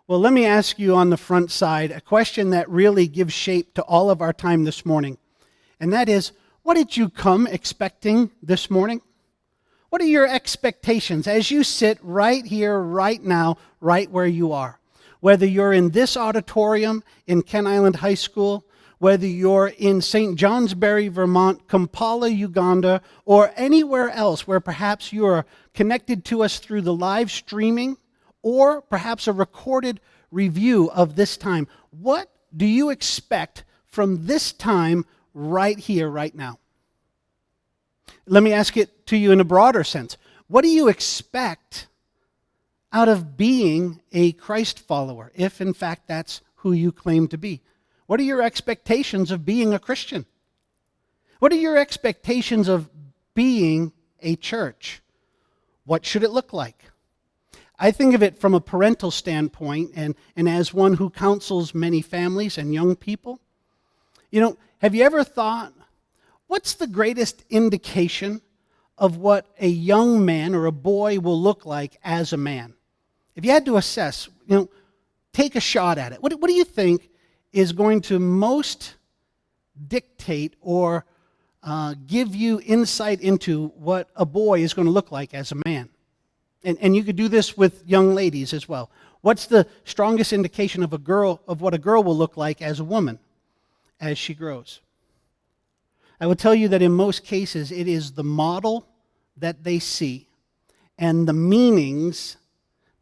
Well, let me ask you on the front side a question that really gives shape to all of our time this morning. And that is, what did you come expecting this morning? What are your expectations as you sit right here, right now, right where you are? Whether you're in this auditorium in Kent Island High School, whether you're in St. Johnsbury, Vermont, Kampala, Uganda, or anywhere else where perhaps you're connected to us through the live streaming, or perhaps a recorded review of this time. What do you expect from this time right here, right now? Let me ask it to you in a broader sense. What do you expect out of being a Christ follower, if in fact that's who you claim to be? What are your expectations of being a Christian? What are your expectations of being a church? What should it look like? I think of it from a parental standpoint and as one who counsels many families and young people. Have you ever thought, what's the greatest indication of what a young man or a boy will look like as a man? If you had to assess, take a shot at it. What do you think is going to most dictate or give you insight into what a boy is going to look like as a man? And you could do this with young ladies as well. What's the strongest indication of what a girl will look like as a woman as she grows? I will tell you that in most cases it is the model that they see and the meanings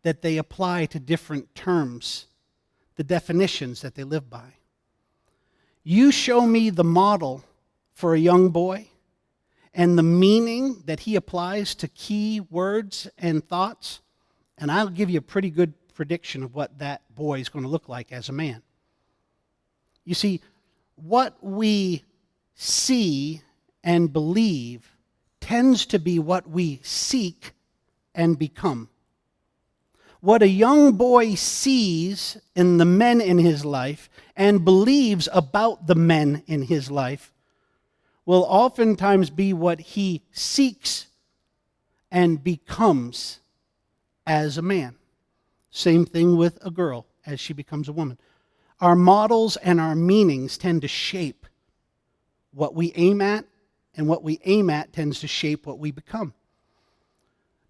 that they apply to different terms, the definitions that they live by. You show me the model for a young boy and the meaning that he applies to key words and thoughts, and I'll give you a pretty good prediction of what that boy is going to look like as a man. You see, what we see and believe tends to be what we seek and become. What a young boy sees in the men in his life and believes about the men in his life will oftentimes be what he seeks and becomes as a man. Same thing with a girl as she becomes a woman. Our models and our meanings tend to shape what we aim at, and what we aim at tends to shape what we become.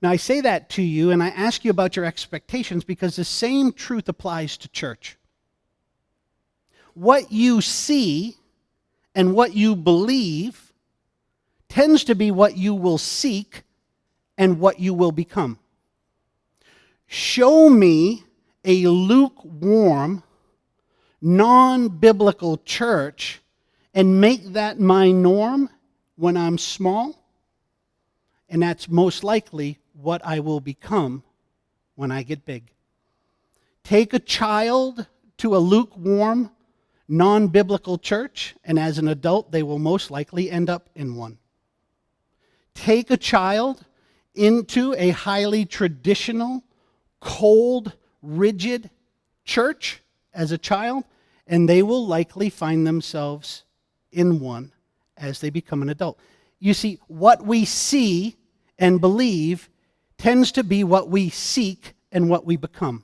Now, I say that to you, and I ask you about your expectations because the same truth applies to church. What you see and what you believe tends to be what you will seek and what you will become. Show me a lukewarm, non-biblical church and make that my norm when I'm small, and that's most likely what I will become when I get big. Take a child to a lukewarm, non-biblical church, and as an adult, they will most likely end up in one. Take a child into a highly traditional, cold, rigid church as a child, and they will likely find themselves in one as they become an adult. You see, what we see and believe tends to be what we seek and what we become.